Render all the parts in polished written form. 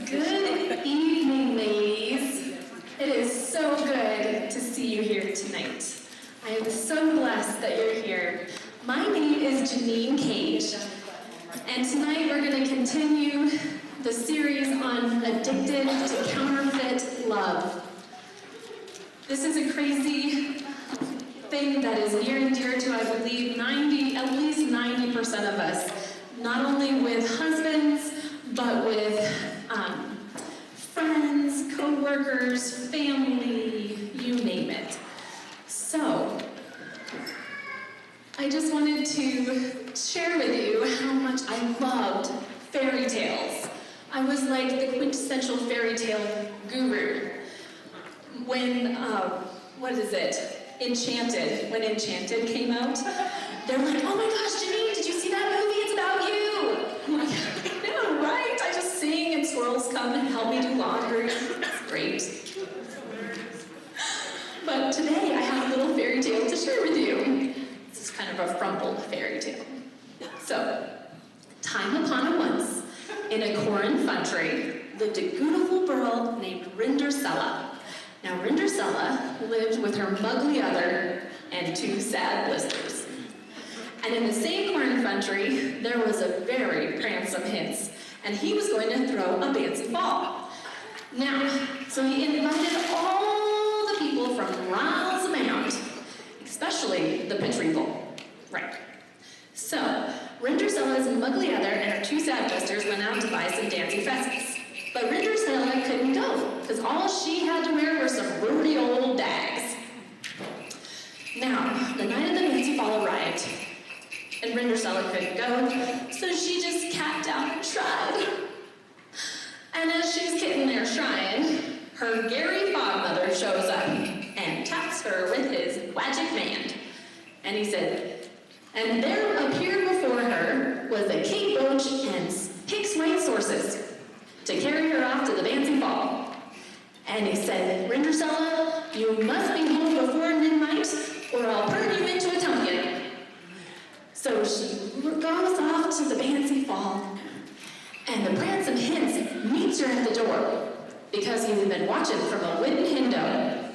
Good evening, ladies. It is so good to see you here tonight. I am so blessed that you're here. My name is Janine Cage, and tonight we're going to continue the series on Addicted to Counterfeit Love. This is a crazy thing that is near and dear to, I believe, at least 90% of us, not only with husbands, but with friends, co-workers, family, you name it. So, I just wanted to share with you how much I loved fairy tales. I was like the quintessential fairy tale guru. When, Enchanted, when Enchanted came out, they're like, oh my gosh, Janine, did you see that movie? It's about you. I'm like, I know, right? I just sing and squirrels come and help me do laundry. It's great. But today I have a little fairy tale to share with you. This is kind of a frumpled fairy tale. So, time upon a once, in a corn country, lived a beautiful girl named Rindercella. Now, Rindercella lived with her muggly other and two sad blisters. And in the same corn country, there was a very pransome hince, and he was going to throw a bouncy ball. Now, so he invited all the people from miles about, especially the Petrie Bowl. Right. So, Rindercella's muggly other and her two sad blisters went out to buy some dancing pheasants. But Rindercella couldn't go, because all she had to wear were some ruddy old dags. Now, the night of the fancy ball arrived, and Rindercella couldn't go, so she just capped out and tried. And as she's sitting there trying, her Gary Fogmother shows up and taps her with his magic wand. And he said, and there appeared before her was a Kate Roach and Hicks White Sources to carry her off to the dancing ball. And he said, Rindercella, you must be home before midnight, or I'll burn you into a tumbler. So she goes off to the fancy ball, and the pransome hince meets her at the door, because he had been watching from a wooden window.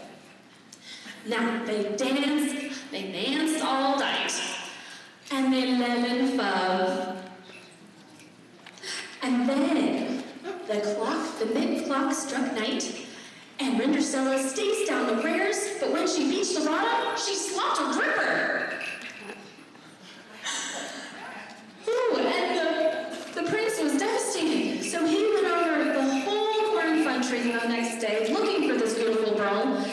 Now, they danced all night, and they lived in love. And then, the mid-clock struck night, and Rindercella staced down the prayers, but when she reached the bottom, she slopped a gripper. Ooh, and the prince was devastated, so he went over the whole corn country the next day looking for this beautiful girl,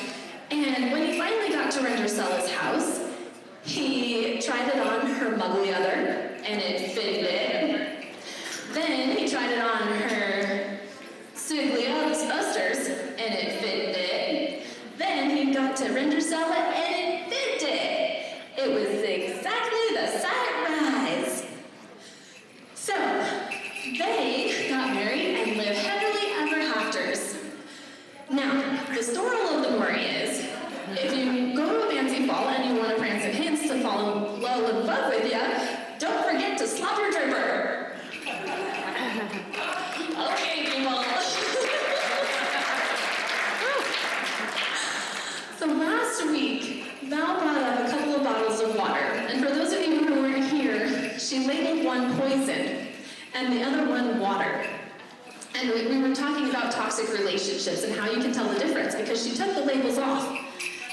and when he finally got to Rindercella's house, he tried it on her muggly other, and it fitted it. Then he tried it on her Siggly Busters, and it fitted it. Then he got to Rindercella, and it fitted it. It was exactly the size. So, they got married and lived happily ever afters. Now, the moral of the story is, if you go to a fancy ball and you want a prancing hince to fall in love with you, don't forget to slap your dripper. Okay, people. So last week, Val brought up a couple of bottles of water. And for those of you who weren't here, she labeled one poison and the other one water. And we were talking about toxic relationships and how you can tell the difference, because she took the labels off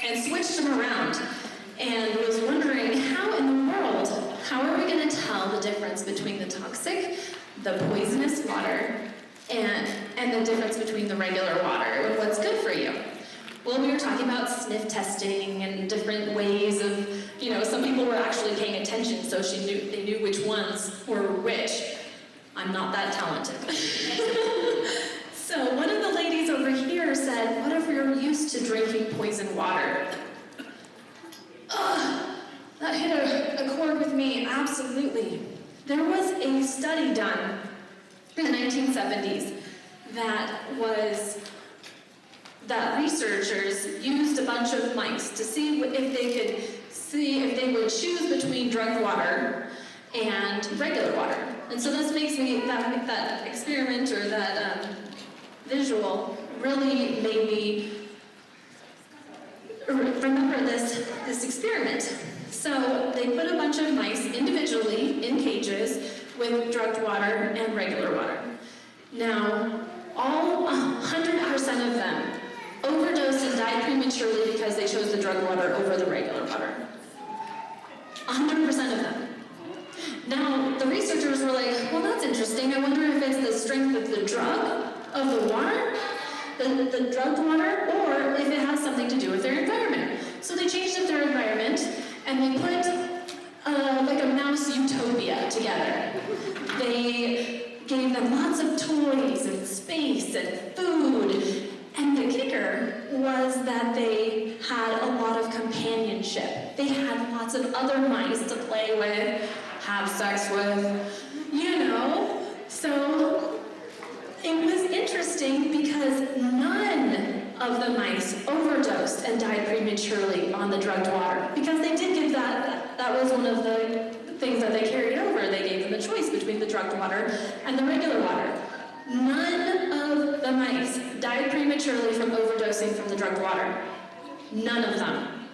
and switched them around and was wondering how in the world, how are we going to tell the difference between the toxic, the poisonous water, and the difference between the regular water and what's good for you. Well, we were talking about sniff testing and different ways of, some people were actually paying attention, so they knew which ones were which. I'm not that talented. So one of the ladies over here said, what if we were used to drinking poison water? That hit a chord with me, absolutely. There was a study done in the 1970s that researchers used a bunch of mice to see if they would choose between drugged water and regular water. And so this makes me, that experiment or that visual really made me remember this experiment. So they put a bunch of mice individually in cages with drugged water and regular water. Now, all 100% of them overdosed and died prematurely because they chose the drugged water over the regular water. 100% of them. Now, the researchers were like, well, that's interesting. I wonder if it's the strength of the drug, of the water, the drugged water, or if it has something to do with their environment. So they changed up their environment, and they put like a mouse utopia together. They gave them lots of toys and space and food, and the kicker was that they had a lot of companionship. They had lots of other mice to play with, have sex with, So it was interesting because none of the mice overdosed and died prematurely on the drugged water, because they did give that was one of the things that they carried over. They gave them a choice between the drugged water and the regular water. None of the mice died prematurely from overdosing from the drugged water. None of them.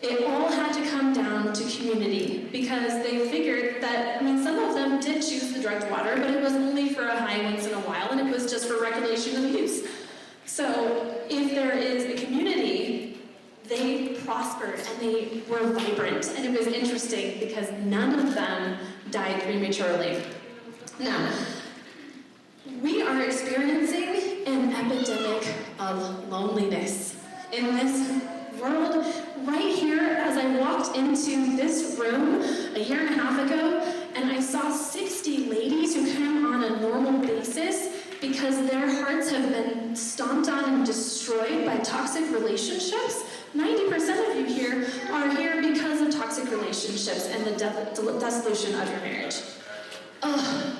It all had to come down to community, because they figured that, some of them did choose the drugged water, but it was only for a high once in a while, and it was just for recreational use. So if there is a community, they prospered and they were vibrant, and it was interesting because none of them died prematurely. Now, we are experiencing an epidemic of loneliness in this world. Right here, as I walked into this room a year and a half ago, and I saw 60 ladies who come on a normal basis because their hearts have been stomped on and destroyed by toxic relationships. 90% of you here are here because of toxic relationships and the dissolution of your marriage. Ugh.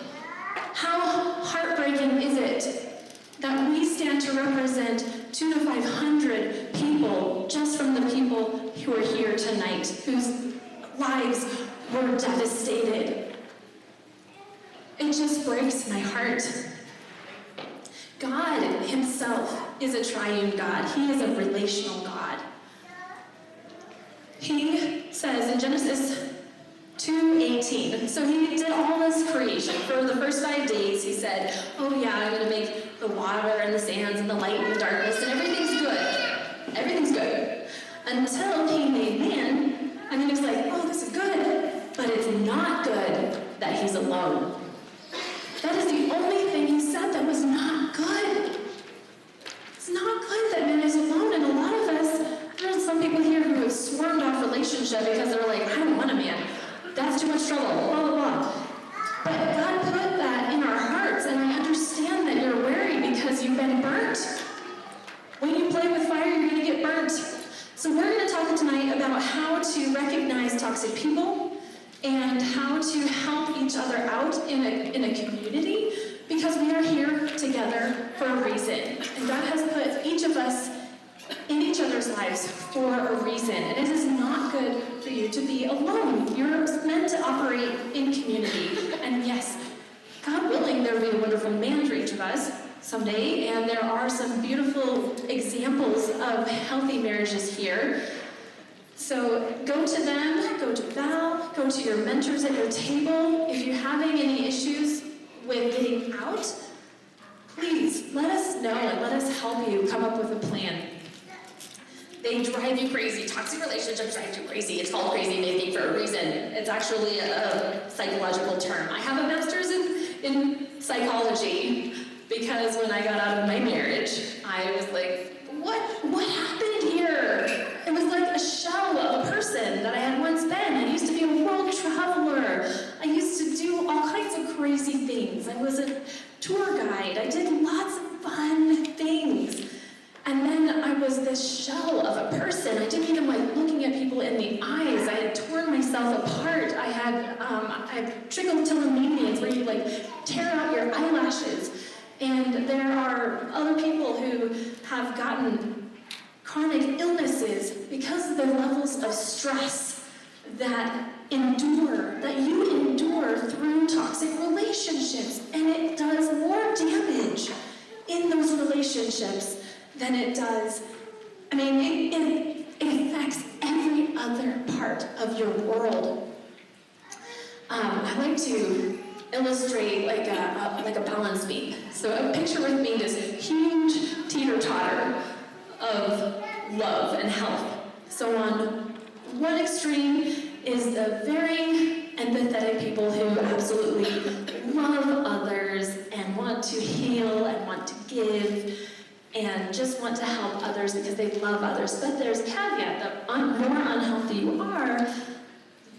How heartbreaking is it that we stand to represent 200 to 500 people just from the people who are here tonight, whose lives were devastated? It just breaks my heart. God himself is a triune God. He is a relational God. He says in Genesis 2:18. So he did all this creation. For the first 5 days, he said, oh yeah, I'm going to make the water and the sands and the light and the darkness, and everything's good. Everything's good. Until he made man, and then he was like, oh, this is good. But it's not good that he's alone. That is the only thing he said that was not good. It's not good that man is alone, and a lot of us, I know some people here who have swarmed off relationship because they're like, I don't want a man. That's too much trouble, blah, blah, blah. But God put that in our hearts, and I understand that you're wary because you've been burnt. When you play with fire, you're going to get burnt. So we're going to talk tonight about how to recognize toxic people and how to help each other out in a community, because we are here together for a reason. And God has put each of us in each other's lives for a reason. And it is not good for you to be alone. You're meant to operate in community. And yes, God willing, there will be a wonderful man for each of us someday. And there are some beautiful examples of healthy marriages here. So go to them, go to Val, go to your mentors at your table. If you're having any issues with getting out, please let us know and let us help you come up with a plan. They drive you crazy. Toxic relationships drive you crazy. It's called crazy making for a reason. It's actually a psychological term. I have a master's in psychology because when I got out of my marriage, I was like, what happened here? It was like a shell of a person that I had once been. I used to be a world traveler. I used to do all kinds of crazy things. I was a tour guide. I did lots of fun things. And then I was this shell of a person. I didn't even like looking at people in the eyes. I had torn myself apart. I had trichotillomanias where you like tear out your eyelashes. And there are other people who have gotten chronic illnesses because of the levels of stress that you endure through toxic relationships. And it does more damage then it does. I mean, it affects every other part of your world. I like to illustrate like a balance beam. So a picture with me this huge teeter-totter of love and health. So on one extreme is the very empathetic people who absolutely love others and want to heal and want to give and just want to help others because they love others. But there's a caveat: the more unhealthy you are,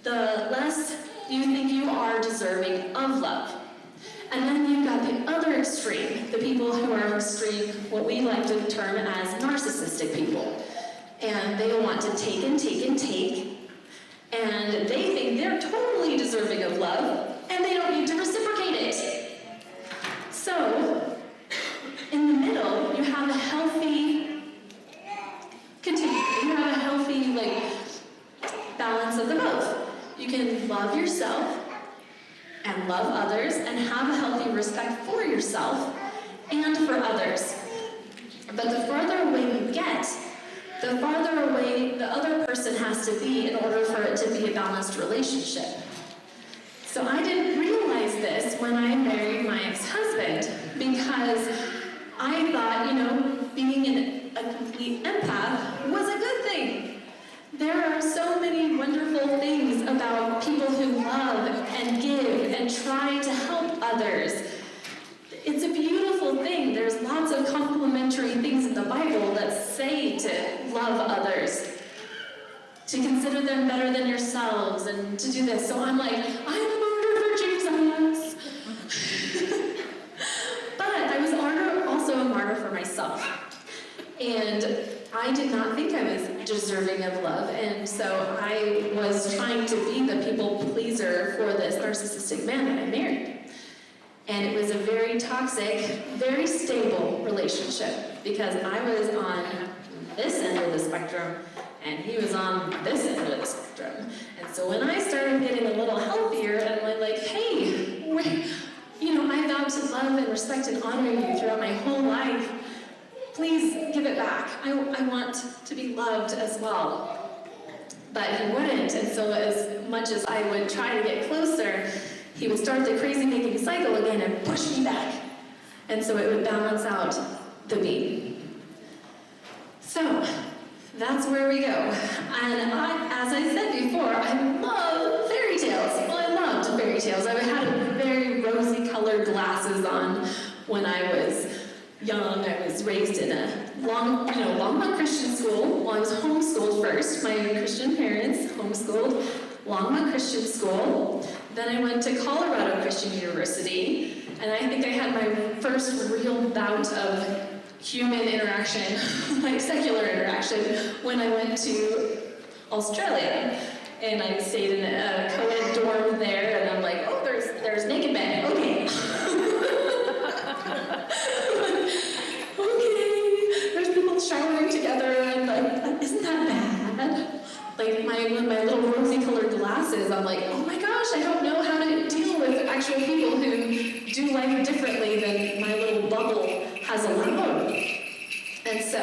the less you think you are deserving of love. And then you've got the other extreme, the people who are extreme, what we like to term as narcissistic people. And they want to take and take and take, and they think they're totally deserving of love, and they don't need to reciprocate it. So, in the middle, you have a healthy, balance of the both. You can love yourself and love others and have a healthy respect for yourself and for others. But the farther away you get, the farther away the other person has to be in order for it to be a balanced relationship. So I didn't realize this when I married my ex-husband, because I thought, being a complete empath was a good thing. There are so many wonderful things about people who love and give and try to help others. It's a beautiful thing. There's lots of complimentary things in the Bible that say to love others, to consider them better than yourselves, and to do this. So I'm like, I'm a martyr for Jesus. But I was also a martyr for myself. And I did not think I was deserving of love, and so I was trying to be the people pleaser for this narcissistic man that I married. And it was a very toxic, very stable relationship, because I was on this end of the spectrum, and he was on this end of the spectrum. And so when I started getting a little healthier, and I'm like, hey, I vowed to love and respect and honor you throughout my whole life. Please give it back. I want to be loved as well. But he wouldn't, and so as much as I would try to get closer, he would start the crazy making cycle again and push me back. And so it would balance out the beam. So that's where we go. And as I said before, I love fairy tales. Well, I loved fairy tales. I had very rosy colored glasses on when I was young. I was raised in a Longmont Christian school. Well, I was homeschooled first. My Christian parents homeschooled Longmont Christian school. Then I went to Colorado Christian University, and I think I had my first real bout of human interaction, like secular interaction, when I went to Australia. And I stayed in a co-ed dorm there, and I'm like, oh, there's naked men. Okay. There's people showering together, and like, isn't that bad? Like with my little rosy-colored glasses, I'm like, oh my gosh, I don't know how to deal with actual people who do life differently than my little bubble has allowed. And so,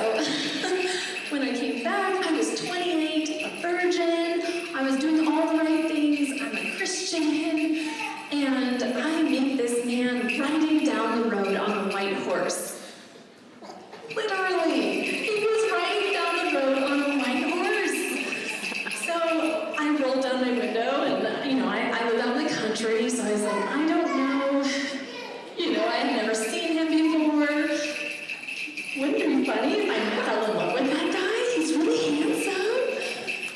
when I came back, I was 28, a virgin, I was doing all the right things, I'm a Christian, and I meet this man riding down the road on a white horse. Literally, he was riding down the road on a white horse. So I rolled down my window, and I live out in the country, so I was like, I don't know, I had never seen him before. Wouldn't it be funny if I fell in love with that guy? He's really handsome.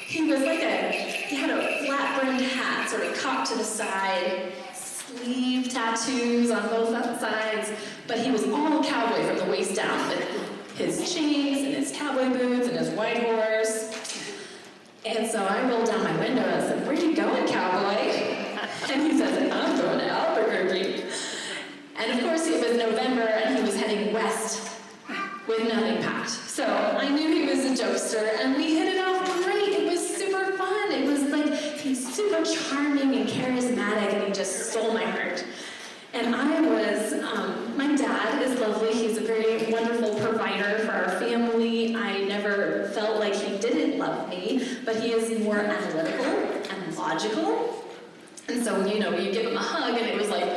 He had a flat-brimmed hat, sort of cocked to the side, sleeve tattoos on both sides, but he was all cowboy from the waist down, with his chains and his cowboy boots and his white horse. And so I rolled down my window and I said, where you going, cowboy? And he says, I'm going to Albuquerque. And of course it was November and he was heading west with nothing packed. So I knew he was a jokester, and we hit it off great. It was super fun. It was like, he's super charming and charismatic, and he just stole my heart. And I my dad is lovely. He's a very wonderful provider for our family. I never felt like he didn't love me, but he is more analytical and logical. And so, you give him a hug, and it was like,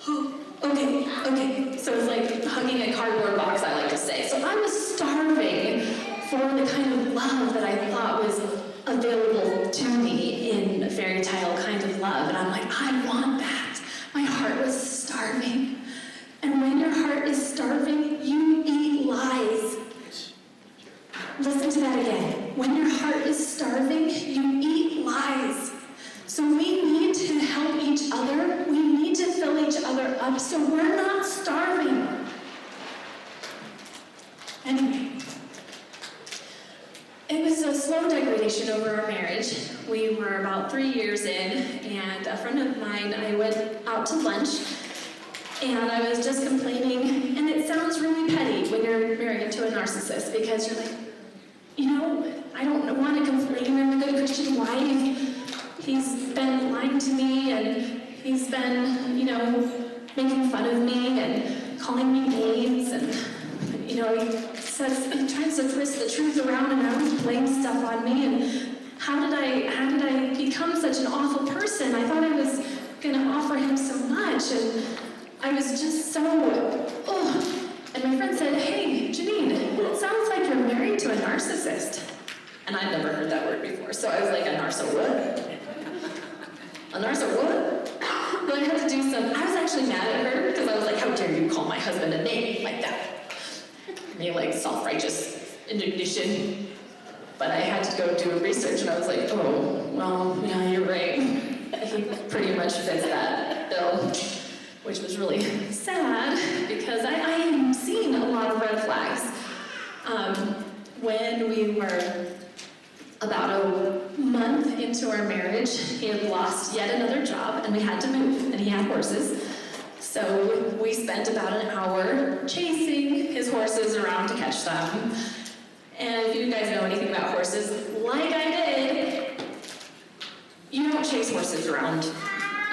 oh, okay. So it's like hugging a cardboard box, I like to say. So I was starving for the kind of love that I thought was available to me in a fairy tale kind of love. And I'm like, I want that. My heart was starving. And when your heart is starving, you eat lies. Listen to that again. When your heart is starving, you eat lies. So we need to help each other. We need to fill each other up so we're not starving. Anyway, it was a slow degradation over our marriage. We were about 3 years in, and a friend of mine, I went out to lunch, and I was just complaining, and it sounds really petty when you're married to a narcissist, because you're like, I don't want to complain. I'm a good Christian wife. He's been lying to me, and he's been, making fun of me and calling me names, and, he tries to twist the truth around and always blames stuff on me. And how did I become such an awful person? I thought I was going to offer him so much, and I was just so, And my friend said, hey, Janine, it sounds like you're married to a narcissist. And I'd never heard that word before, so I was like, a narso what? A narso what? Well, I had to do I was actually mad at her, because I was like, how dare you call my husband a name like that? Me, like, self-righteous indignation. But I had to go do research, and I was like, oh, well, yeah, you're right. He pretty much fits that bill, which was really sad, because I am seeing a lot of red flags. When we were about a month into our marriage, he had lost yet another job, and we had to move, and he had horses. So we spent about an hour chasing his horses around to catch them. And if you guys know anything about horses, like I did, you don't chase horses around.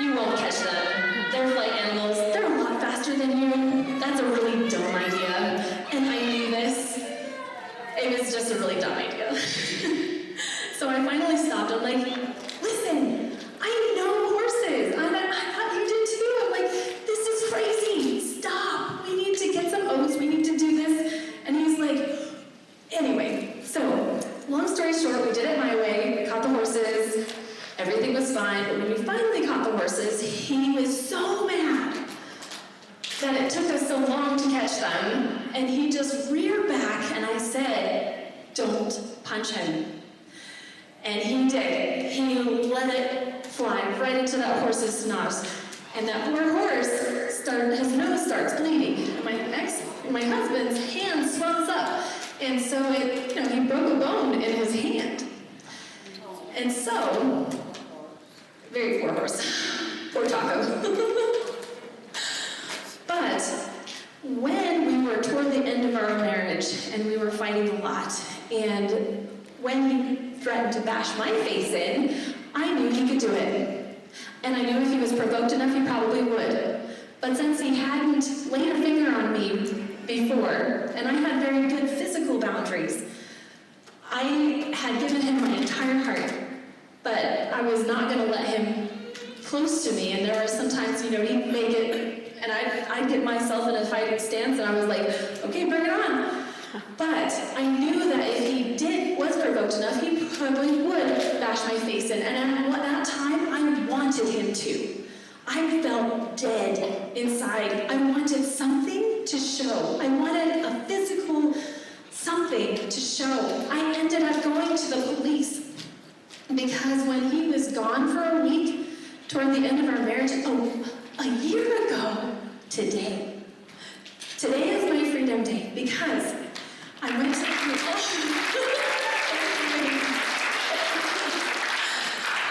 You won't catch them. They're flight animals. They're a lot faster than you. That's a really dumb idea. And I knew this. It was just a really dumb idea. So I finally stopped. I'm like, listen, I know horses. I thought you did too. I'm like, this is crazy. Stop. We need to get some oats. We need to do this. And he's like, anyway, so long story short, we did it my way. We caught the horses. Everything was fine. But when we finally caught the horses, he was so mad that it took us so long to catch them. And he just reared back, and I said, don't punch him. And he did. He let it fly right into that horse's nose. And that poor horse, his nose starts bleeding. And my husband's hand swells up. And so he broke a bone in his hand. And so, very poor horse. Poor Taco. But when we were toward the end of our marriage, and we were fighting a lot, and when he threatened to bash my face in, I knew he could do it. And I knew if he was provoked enough, he probably would. But since he hadn't laid a finger on me before, and I had very good physical boundaries, I had given him my entire heart. But I was not going to let him close to me. And there were sometimes, he'd make it, and I'd get myself in a fighting stance, and I was like, okay, bring it on. But I knew that if he was provoked enough, he probably would bash my face in. And at that time, I wanted him to. I felt dead inside. I wanted something to show. I wanted a physical something to show. I ended up going to the police because when he was gone for a week, toward the end of our marriage, a year ago today. Today is my freedom day because I went to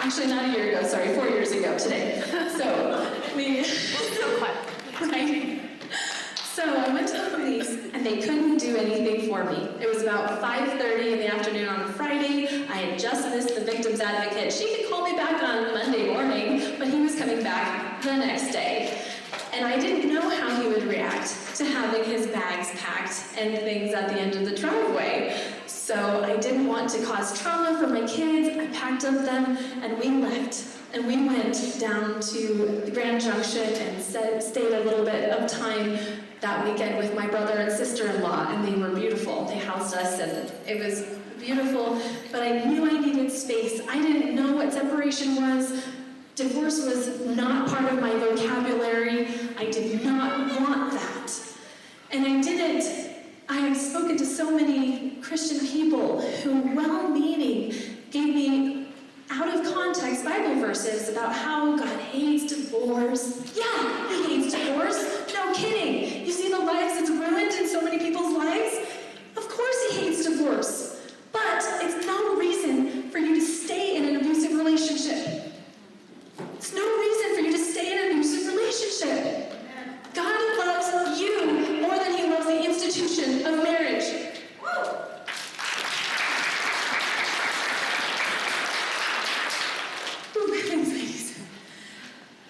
actually not a year ago, sorry, 4 years ago today. Right? So I went to the police and they couldn't do anything for me. It was about 5:30 in the afternoon on a Friday. I had just missed the victim's advocate. She could call me back on Monday morning, but he was coming back the next day. And I didn't know how he would react to having his bags packed and things at the end of the driveway. So I didn't want to cause trauma for my kids. I packed up them and we left. And we went down to the Grand Junction and stayed a little bit of time that weekend with my brother and sister-in-law, and they were beautiful. They housed us and it was beautiful, but I knew I needed space. I didn't know what separation was. Divorce was not part of my vocabulary. I did not want that. And I have spoken to so many Christian people who, well-meaning, gave me out of context Bible verses about how God hates divorce. Yeah, he hates divorce. No kidding. You see the lives it's ruined in so many people's lives? Of course he hates divorce. But it's no reason for you to stay in an abusive relationship. It's no reason for you to stay in an abusive relationship. God loves you more than he loves the institution of marriage.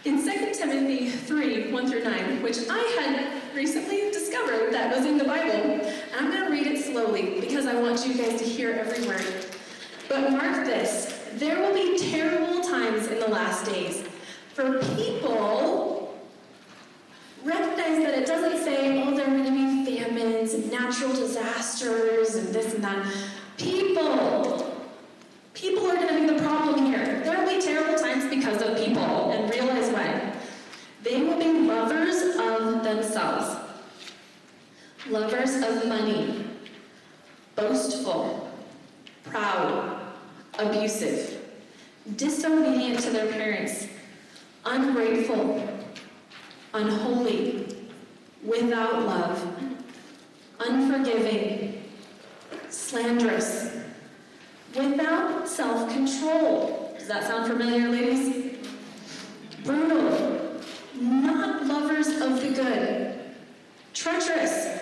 In 2 Timothy 3, 1 through 9, which I had recently discovered that was in the Bible, and I'm going to read it slowly because I want you guys to hear every word. But mark this, there will be terrible times in the last days. For people, recognize that it doesn't say, oh, there are going to be famines and natural disasters and this and that. People are going to be the problem here. There will be terrible times because of people, and realize when. They will be lovers of themselves, lovers of money, boastful, proud, abusive, disobedient to their parents, ungrateful, unholy, without love, unforgiving, slanderous, without self-control. Does that sound familiar, ladies? Brutal, not lovers of the good, treacherous,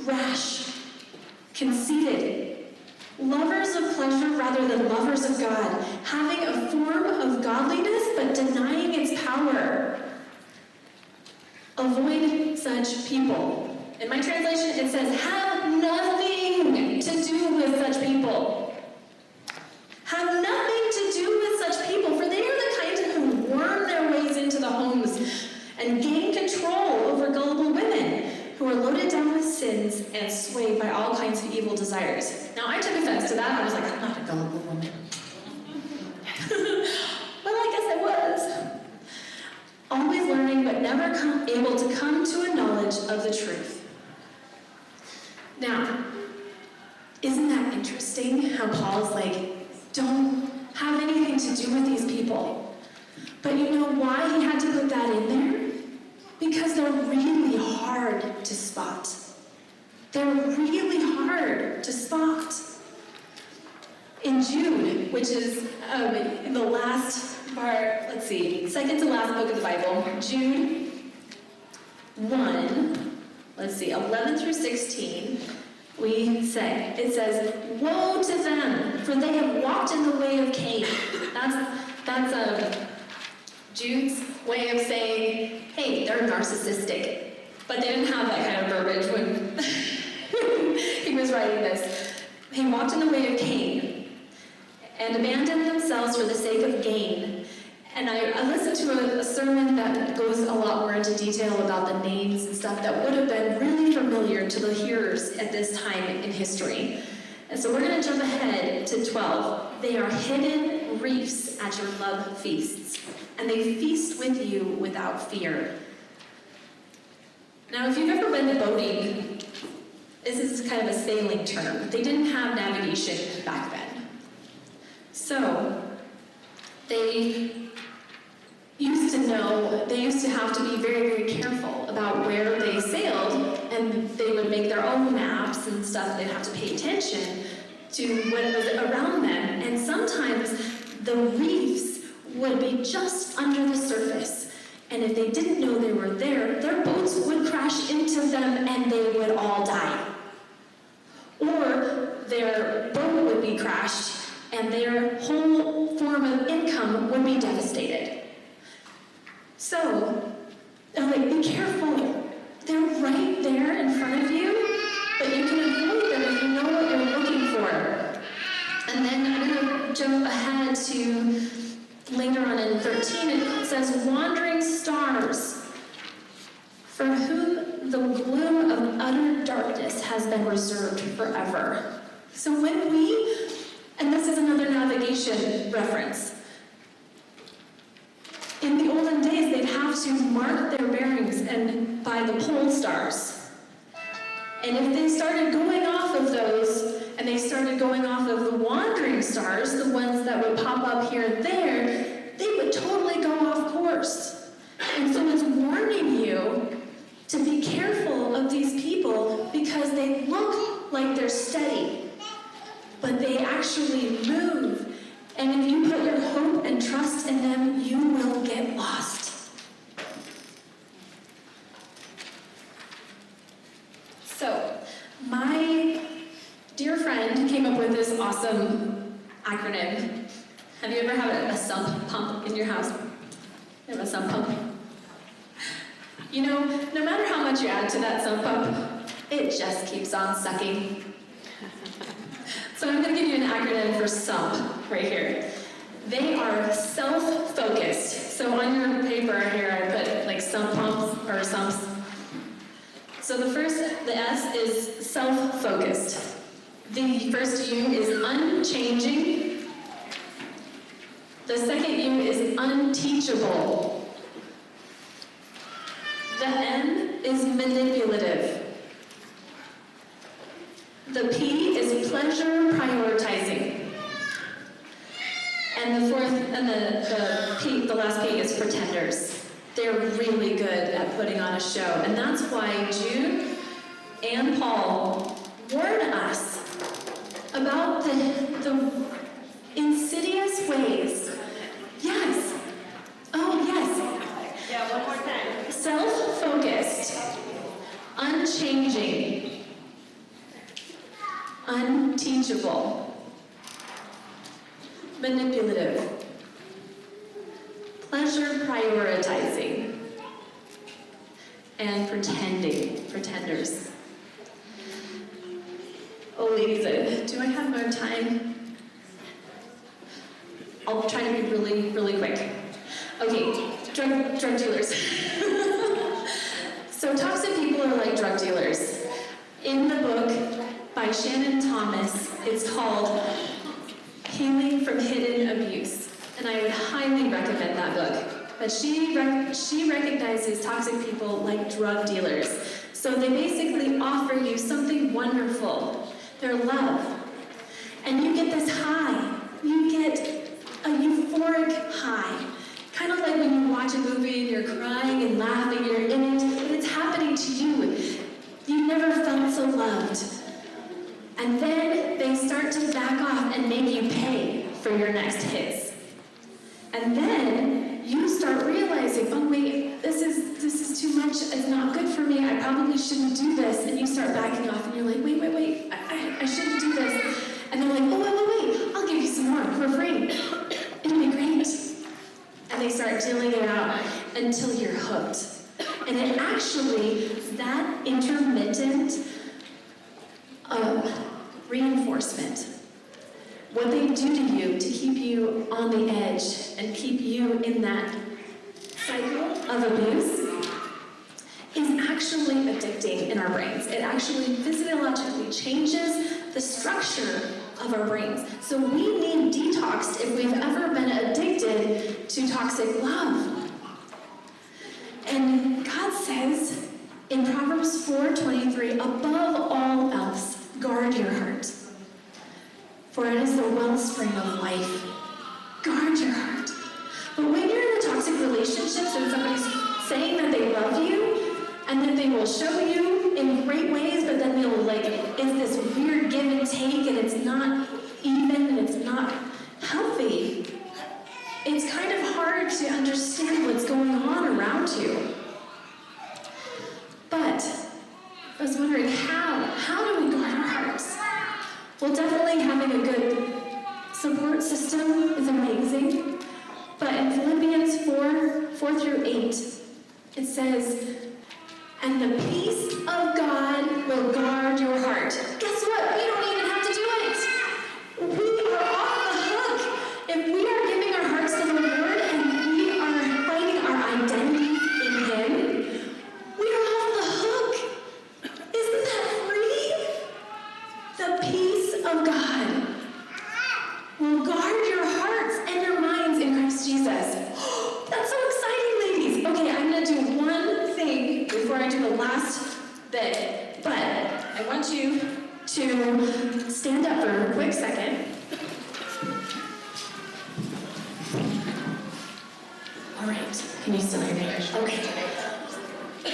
rash, conceited, lovers of pleasure rather than lovers of God, having a form of godliness but denying its power. Avoid such people. In my translation, it says, have nothing to do with such people. Have nothing to do with such people, for they are the kind who worm their ways into the homes and gain control over gullible women who are loaded down with sins and swayed by all kinds of evil desires. Now, I took offense to that. I was like, I'm not a gullible woman. Well, I guess I was. Always learning, but never able to come to a knowledge of the truth. Now, isn't that interesting how Paul's like, don't have anything to do with these people. But you know why he had to put that in there? Because they're really hard to spot. They're really hard to spot. In Jude, which is in the last part, let's see, second to last book of the Bible, Jude 1, 11 through 16, it says, woe to them, for they have walked in the way of Cain. That's Jude's way of saying, hey, they're narcissistic. But they didn't have that kind of verbiage when he was writing this. They walked in the way of Cain and abandoned themselves for the sake of gain. And I listened to a sermon that goes a lot more into detail about the names and stuff that would have been really familiar to the hearers at this time in history. And so we're going to jump ahead to 12. They are hidden reefs at your love feasts, and they feast with you without fear. Now, if you've ever been boating, this is kind of a sailing term. They didn't have navigation back then. So, they used to have to be very, very careful about where they sailed, and they would make their own maps and stuff. They'd have to pay attention to what was around them. And sometimes the reefs would be just under the surface. And if they didn't know they were there, their boats would crash into them and they would all die. Or their boat would be crashed and their whole form of income would be devastated. So, I'm like, be careful. They're right there in front of you, but you can avoid them if you know what you're looking for. And then I'm going to jump ahead to later on in 13. It says, wandering stars, for whom the gloom of utter darkness has been reserved forever. So when we, and this is another navigation reference, in the olden days, they'd have to mark their bearings and by the pole stars. And if they started going off of those, and they started going off of the wandering stars, the ones that would pop up here and there, they would totally go off course. And so it's warning you to be careful of these people because they look like they're steady, but they actually move. And if you put your hope and trust in them, you will get lost. So, my dear friend came up with this awesome acronym. Have you ever had a sump pump in your house? You have a sump pump? You know, no matter how much you add to that sump pump, it just keeps on sucking. So I'm going to give you an acronym for SUMP right here. They are self-focused. So on your paper here, I put like sump pumps or sumps. So the S is self-focused. The first U is unchanging. The second U is unteachable. The N is manipulative. The P is pleasure prioritizing. And the last P is pretenders. They're really good at putting on a show. And that's why Jude and Paul warn us about the insidious ways. Yes. Oh, yes. Yeah, one more time. Self-focused, unchanging, unteachable, manipulative, pleasure prioritizing, and pretenders. Oh, ladies, do I have more time? I'll try to be really, really quick. Okay, drug dealers. So toxic people are like drug dealers. In the book by Shannon Thomas, it's called Healing from Hidden Abuse. And I would highly recommend that book. But she recognizes toxic people like drug dealers. So they basically offer you something wonderful, their love. And you get this high. You get a euphoric high. Kind of like when you watch a movie and you're crying and laughing, you're in it, but it's happening to you. You never felt so loved. And then they start to back off and make you pay for your next hits. And then you start realizing, oh wait, this is too much, it's not good for me, I probably shouldn't do this. And you start backing off and you're like, wait, I shouldn't do this. And they're like, oh wait, I'll give you some more for free. It'll be great. And they start dealing it out until you're hooked. And it actually, that intermittent reinforcement, what they do to you to keep you on the edge and keep you in that cycle of abuse, is actually addicting in our brains. It actually physiologically changes the structure of our brains. So we need detoxed if we've ever been addicted to toxic love. And God says in Proverbs 4:23, above all else, guard your heart, for it is the wellspring of life. Guard your heart. But when you're in a toxic relationships and somebody's saying that they love you, and then they will show you in great ways, but then they'll it's this weird give and take, and it's not even, and it's not healthy. It's kind of hard to understand what's going on around you. But I was wondering, how do we guard our hearts? Well, definitely having a good support system is amazing. But in Philippians 4:8, It says, and the peace of God will guard your heart. Guess what? We don't even have to do it. We are off the hook. If we are giving our hearts to the Lord and we are finding our identity in Him, we are off the hook. Isn't that free? The peace of God will guard your hearts and your minds in Christ Jesus. That's so exciting, ladies. Okay, I'm going to do one thing before I do the last bit, but I want you to stand up for a quick second. All right, can you still hear me? Okay.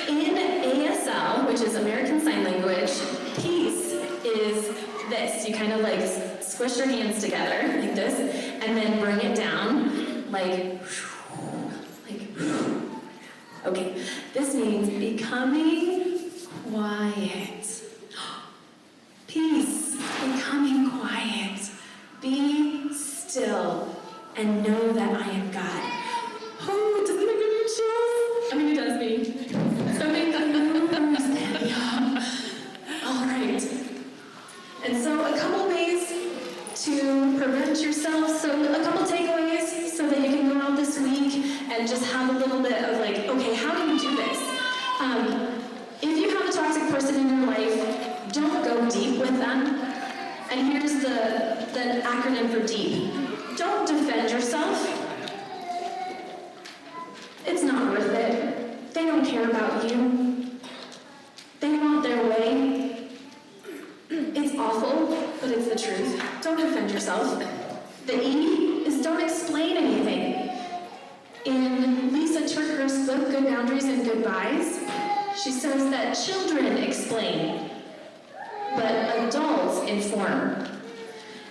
In ASL, which is American Sign Language, peace is this. You kind of like squish your hands together like this, and then bring it down like. Okay, this means becoming quiet. Peace, becoming quiet. Be still and know that I am God. Oh, doesn't it give you chills? I mean, it does me. So many things. Yeah. All right. And so a couple ways to prevent yourself. So a couple takeaways so that you can go out this week and just have a little bit of like, okay, how do you do this? If you have a toxic person in your life, don't go deep with them. And here's the acronym for deep. Don't defend yourself. It's not worth it. They don't care about you. They want their way. It's awful, but it's the truth. Don't defend yourself. The E is don't explain anything. In Lisa Turker's book, Good Boundaries and Goodbyes, she says that children explain, but adults inform.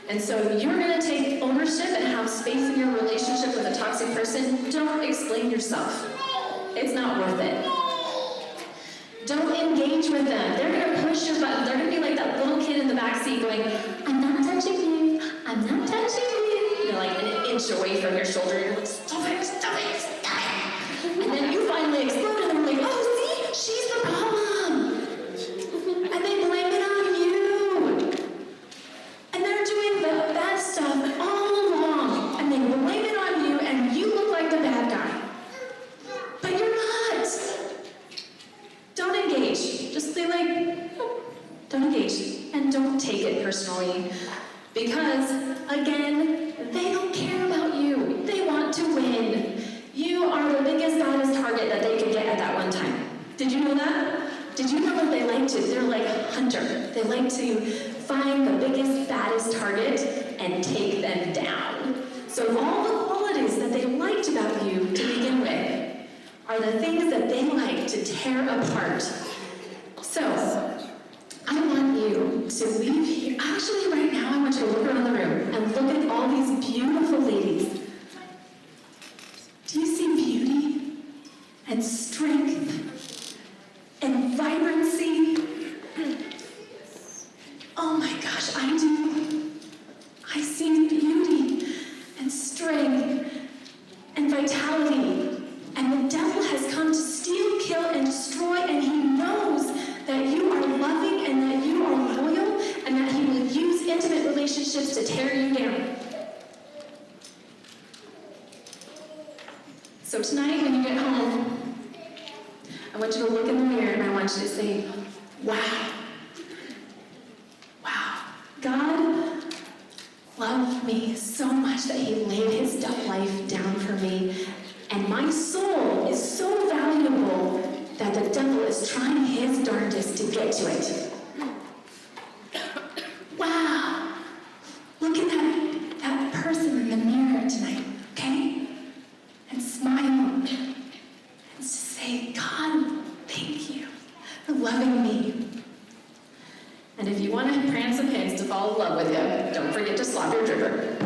And so you're going to take ownership and have space in your relationship with a toxic person. Don't explain yourself. It's not worth it. Don't engage with them. They're going to push your buttons. They're going to be like that little kid in the backseat going, I'm not touching you. I'm not touching you. You're like an inch away from your shoulder. You're like, stop it, stop it, stop it. And then you finally explode and they're like, oh, see, she's the problem. And they blame it on you. And they're doing the bad stuff all along. And they blame it on you and you look like the bad guy. But you're not. Don't engage. Just be like, oh, don't engage. And don't take it personally. Because, again, they don't care about you. They want to win. You are the biggest, baddest target that they could get at that one time. Did you know that? Did you know that they like to? They're like a hunter. They like to find the biggest, baddest target and take them down. So all the qualities that they liked about you to begin with are the things that they like to tear apart. So, I want you to leave here. Actually, right now, I want you to look around the room and look at all these beautiful ladies. Do you see beauty and strength and vibrancy? Oh my gosh, I do. I see beauty and strength and vitality. And the devil has come to steal, kill, and destroy, and he knows that you are loving and that you are loyal and that he will use intimate relationships to tear you down. So tonight, when you get home, I want you to look in the mirror and I want you to say, wow. Wow. God loved me so much that he laid his life down for me. And my soul is so valuable that the devil is trying his darndest to get to it. Wow. Look at that person in the mirror tonight, okay? And smile. And just say, God, thank you for loving me. And if you want to prance some pigs to fall in love with you, don't forget to slap your dripper.